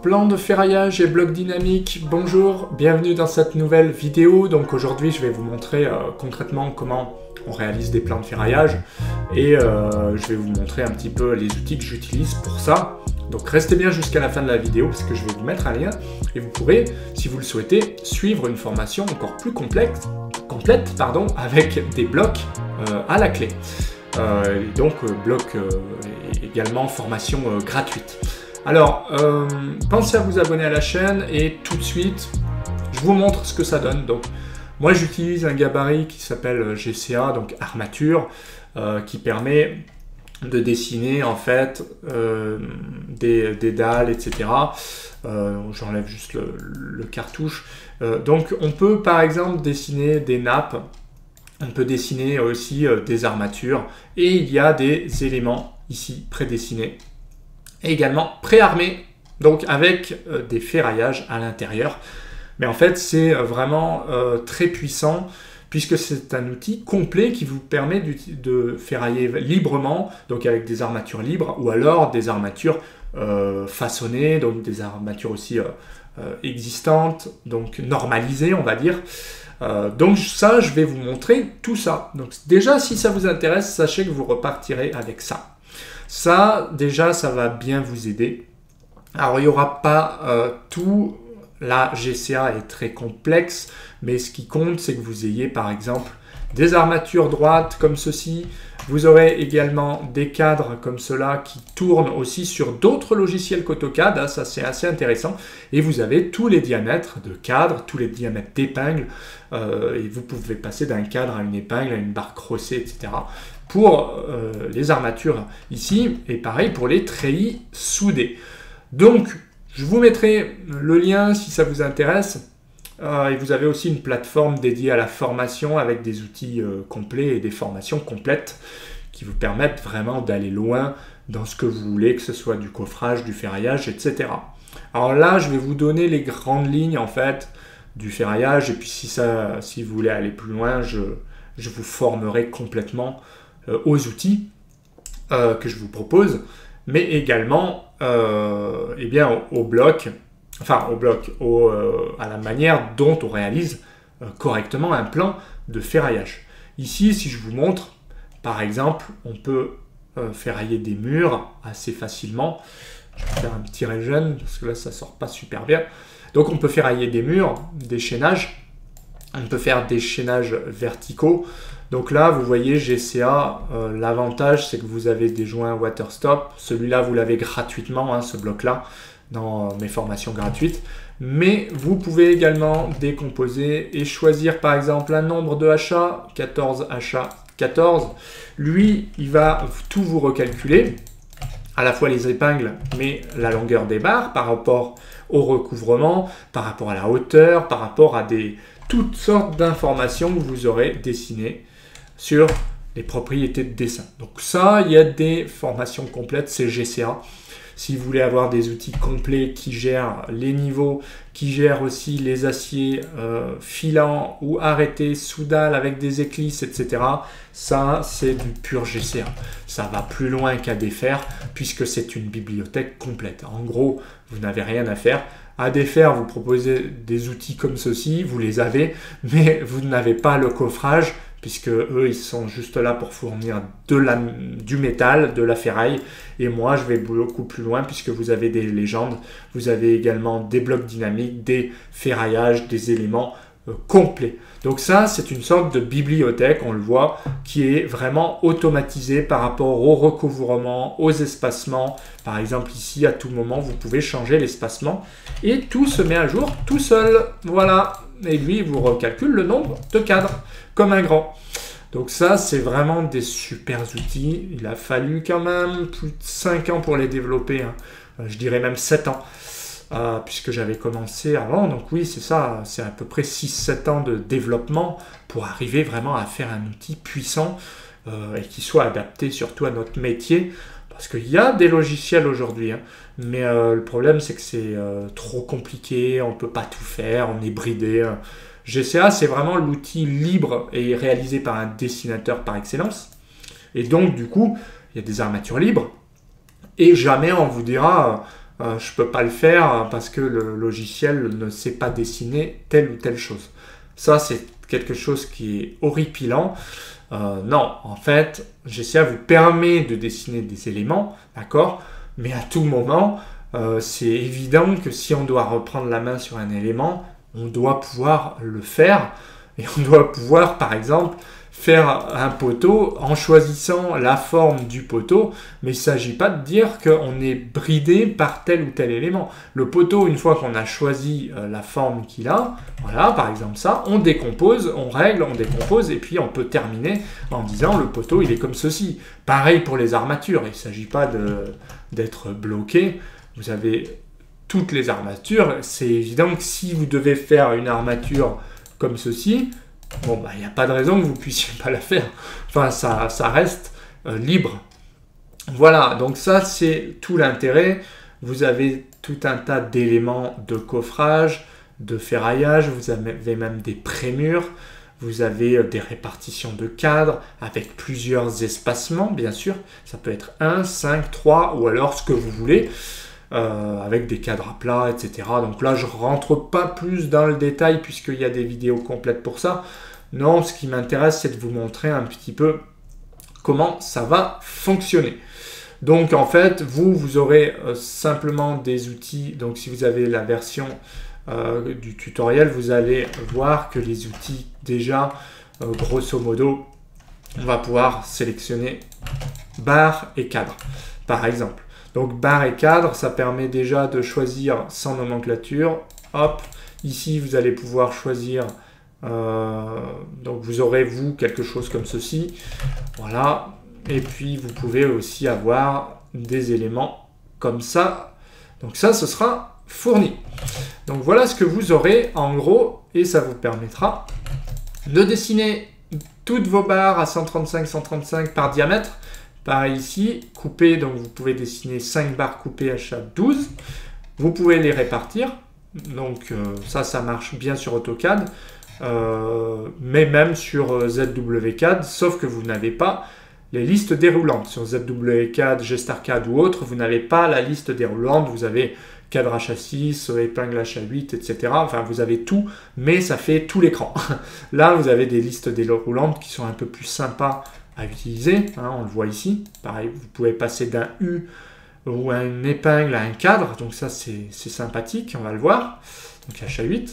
Plan de ferraillage et bloc dynamique, bonjour, bienvenue dans cette nouvelle vidéo. Donc aujourd'hui je vais vous montrer concrètement comment on réalise des plans de ferraillage et je vais vous montrer un petit peu les outils que j'utilise pour ça. Donc restez bien jusqu'à la fin de la vidéo parce que je vais vous mettre un lien et vous pourrez, si vous le souhaitez, suivre une formation encore plus complète avec des blocs à la clé. Bloc et également formation gratuite. Alors, pensez à vous abonner à la chaîne et tout de suite, je vous montre ce que ça donne. Donc, moi, j'utilise un gabarit qui s'appelle GCA, donc armature, qui permet de dessiner en fait des dalles, etc. J'enlève juste le cartouche. Donc, on peut par exemple dessiner des nappes. On peut dessiner aussi des armatures et il y a des éléments ici prédessinés. Et également préarmé, donc avec des ferraillages à l'intérieur. Mais en fait, c'est vraiment très puissant puisque c'est un outil complet qui vous permet de ferrailler librement, donc avec des armatures libres ou alors des armatures façonnées, donc des armatures aussi existantes, donc normalisées, on va dire. Donc ça, je vais vous montrer tout ça. Donc déjà, si ça vous intéresse, sachez que vous repartirez avec ça. Ça, déjà, ça va bien vous aider. Alors, il n'y aura pas tout. La GCA est très complexe, mais ce qui compte, c'est que vous ayez, par exemple, des armatures droites comme ceci. Vous aurez également des cadres comme cela qui tournent aussi sur d'autres logiciels qu'AutoCAD. Hein, ça, c'est assez intéressant. Et vous avez tous les diamètres de cadres, tous les diamètres d'épingles. Et vous pouvez passer d'un cadre à une épingle, à une barre crossée, etc. Pour les armatures ici, et pareil pour les treillis soudés. Donc, je vous mettrai le lien si ça vous intéresse. Et vous avez aussi une plateforme dédiée à la formation avec des outils complets et des formations complètes qui vous permettent vraiment d'aller loin dans ce que vous voulez, que ce soit du coffrage, du ferraillage, etc. Alors là, je vais vous donner les grandes lignes en fait du ferraillage et puis si vous voulez aller plus loin, je vous formerai complètement aux outils que je vous propose, mais également au bloc, à la manière dont on réalise correctement un plan de ferraillage. Ici, si je vous montre, par exemple, on peut ferrailler des murs assez facilement. Je vais faire un petit régène parce que là, ça ne sort pas super bien. Donc, on peut ferrailler des murs, des chaînages. On peut faire des chaînages verticaux. Donc là, vous voyez GCA, l'avantage, c'est que vous avez des joints Waterstop. Celui-là, vous l'avez gratuitement, hein, ce bloc-là, dans mes formations gratuites. Mais vous pouvez également décomposer et choisir, par exemple, un nombre de HA, 14 HA 14. Lui, il va tout vous recalculer, à la fois les épingles, mais la longueur des barres par rapport au recouvrement, par rapport à la hauteur, par rapport à toutes sortes d'informations que vous aurez dessinées sur les propriétés de dessin. Donc ça, il y a des formations complètes, c'est GCA. Si vous voulez avoir des outils complets qui gèrent les niveaux, qui gèrent aussi les aciers filants ou arrêtés sous dalle avec des éclisses, etc. Ça, c'est du pur GCA. Ça va plus loin qu'à défaire puisque c'est une bibliothèque complète. En gros, vous n'avez rien à faire. À défaire, vous proposez des outils comme ceci, vous les avez, mais vous n'avez pas le coffrage puisque eux, ils sont juste là pour fournir du métal, de la ferraille. Et moi, je vais beaucoup plus loin puisque vous avez des légendes, vous avez également des blocs dynamiques, des ferraillages, des éléments complets. Donc ça, c'est une sorte de bibliothèque, on le voit, qui est vraiment automatisée par rapport au recouvrement, aux espacements. Par exemple, ici, à tout moment, vous pouvez changer l'espacement et tout se met à jour tout seul. Voilà. Et lui, il vous recalcule le nombre de cadres, comme un grand. Donc ça, c'est vraiment des super outils. Il a fallu quand même plus de 5 ans pour les développer. Hein. Je dirais même 7 ans. Puisque j'avais commencé avant. Donc oui, c'est ça. C'est à peu près 6-7 ans de développement pour arriver vraiment à faire un outil puissant et qui soit adapté surtout à notre métier. Parce qu'il y a des logiciels aujourd'hui, hein, mais le problème c'est que c'est trop compliqué, on ne peut pas tout faire, on est bridé. GCA, c'est vraiment l'outil libre et réalisé par un dessinateur par excellence. Et donc, du coup, il y a des armatures libres. Et jamais on vous dira, je ne peux pas le faire parce que le logiciel ne sait pas dessiner telle ou telle chose. Ça, c'est quelque chose qui est horripilant. Non, en fait, GCA vous permet de dessiner des éléments, d'accord? Mais à tout moment, c'est évident que si on doit reprendre la main sur un élément, on doit pouvoir le faire. Et on doit pouvoir, par exemple, faire un poteau en choisissant la forme du poteau, mais il ne s'agit pas de dire qu'on est bridé par tel ou tel élément. Le poteau, une fois qu'on a choisi la forme qu'il a, voilà, par exemple ça, on décompose, on règle, on décompose, et puis on peut terminer en disant le poteau, il est comme ceci. Pareil pour les armatures, il ne s'agit pas d'être bloqué. Vous avez toutes les armatures. C'est évident que si vous devez faire une armature comme ceci, bon, bah, il n'y a pas de raison que vous ne puissiez pas la faire. Enfin, ça reste libre. Voilà, donc ça, c'est tout l'intérêt. Vous avez tout un tas d'éléments de coffrage, de ferraillage, vous avez même des prémures, vous avez des répartitions de cadres avec plusieurs espacements, bien sûr. Ça peut être 1, 5, 3 ou alors ce que vous voulez. Avec des cadres à plat, etc. Donc là, je ne rentre pas plus dans le détail puisqu'il y a des vidéos complètes pour ça. Non, ce qui m'intéresse, c'est de vous montrer un petit peu comment ça va fonctionner. Donc en fait, vous aurez simplement des outils. Donc si vous avez la version du tutoriel, vous allez voir que les outils, déjà, grosso modo, on va pouvoir sélectionner barre et cadre, par exemple. Donc barre et cadre, ça permet déjà de choisir sans nomenclature. Hop, ici vous allez pouvoir choisir, donc vous aurez vous quelque chose comme ceci. Voilà, et puis vous pouvez aussi avoir des éléments comme ça. Donc ça, ce sera fourni. Donc voilà ce que vous aurez en gros, et ça vous permettra de dessiner toutes vos barres à 135-135 par diamètre. Pareil ici, coupé, donc vous pouvez dessiner 5 barres coupées à chaque 12. Vous pouvez les répartir. Donc ça marche bien sur AutoCAD, mais même sur ZWCAD, sauf que vous n'avez pas les listes déroulantes. Sur ZWCAD, GestarCAD ou autre, vous n'avez pas la liste déroulante. Vous avez cadre H6, épingle H8, etc. Enfin, vous avez tout, mais ça fait tout l'écran. Là, vous avez des listes déroulantes qui sont un peu plus sympas à utiliser, hein, on le voit ici. Pareil, vous pouvez passer d'un U ou à une épingle à un cadre, donc ça c'est sympathique, on va le voir. Donc H8.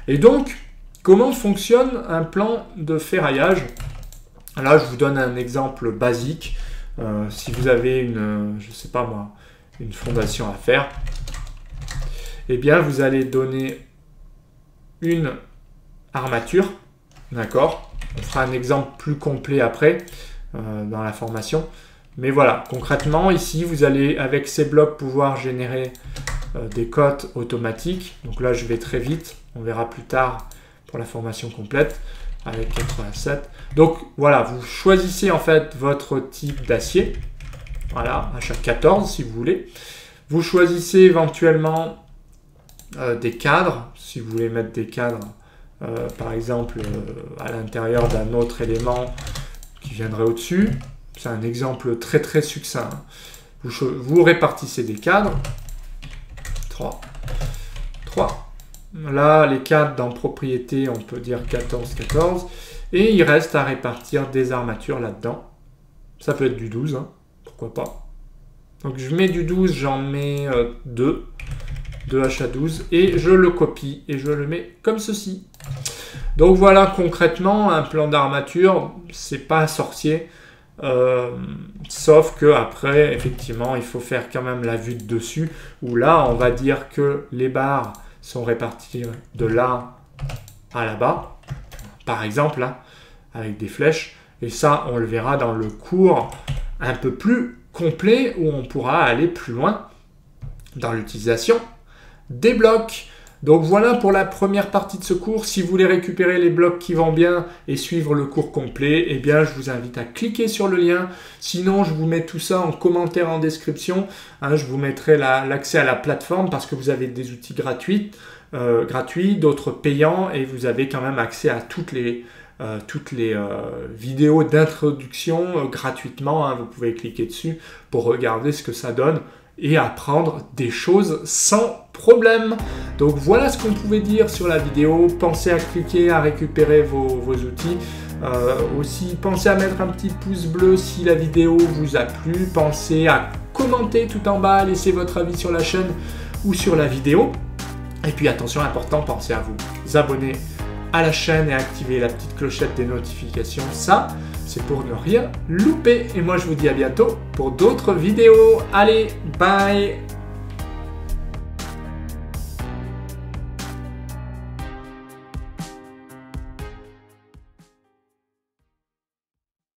Et donc, comment fonctionne un plan de ferraillage? Là, je vous donne un exemple basique. Si vous avez une, je sais pas moi, une fondation à faire, eh bien vous allez donner une armature, d'accord? On fera un exemple plus complet après dans la formation. Mais voilà, concrètement, ici, vous allez, avec ces blocs, pouvoir générer des cotes automatiques. Donc là, je vais très vite. On verra plus tard pour la formation complète avec 87. Donc voilà, vous choisissez en fait votre type d'acier. Voilà, à chaque 14 si vous voulez. Vous choisissez éventuellement des cadres, si vous voulez mettre des cadres. Par exemple à l'intérieur d'un autre élément qui viendrait au-dessus. C'est un exemple très très succinct. Vous répartissez des cadres. 3. Là, les cadres dans propriété, on peut dire 14, 14. Et il reste à répartir des armatures là-dedans. Ça peut être du 12, hein, pourquoi pas. Donc je mets du 12, j'en mets 2. 2H à 12 et je le copie et je le mets comme ceci. Donc voilà concrètement un plan d'armature, c'est pas sorcier, sauf que après effectivement il faut faire quand même la vue de dessus où là on va dire que les barres sont réparties de là à là-bas, par exemple là, avec des flèches, et ça on le verra dans le cours un peu plus complet où on pourra aller plus loin dans l'utilisation des blocs. Donc voilà pour la première partie de ce cours. Si vous voulez récupérer les blocs qui vont bien et suivre le cours complet, eh bien je vous invite à cliquer sur le lien. Sinon, je vous mets tout ça en commentaire en description. Hein, je vous mettrai l'accès à la plateforme parce que vous avez des outils gratuits, d'autres payants, et vous avez quand même accès à toutes les vidéos d'introduction gratuitement. Hein, vous pouvez cliquer dessus pour regarder ce que ça donne. et apprendre des choses sans problème. Donc voilà ce qu'on pouvait dire sur la vidéo. Pensez à cliquer, à récupérer vos outils. Aussi, pensez à mettre un petit pouce bleu si la vidéo vous a plu. Pensez à commenter tout en bas, laisser votre avis sur la chaîne ou sur la vidéo. Et puis attention, important, pensez à vous abonner à la chaîne et à activer la petite clochette des notifications. Ça, c'est pour ne rien louper. Et moi, je vous dis à bientôt pour d'autres vidéos. Allez, bye!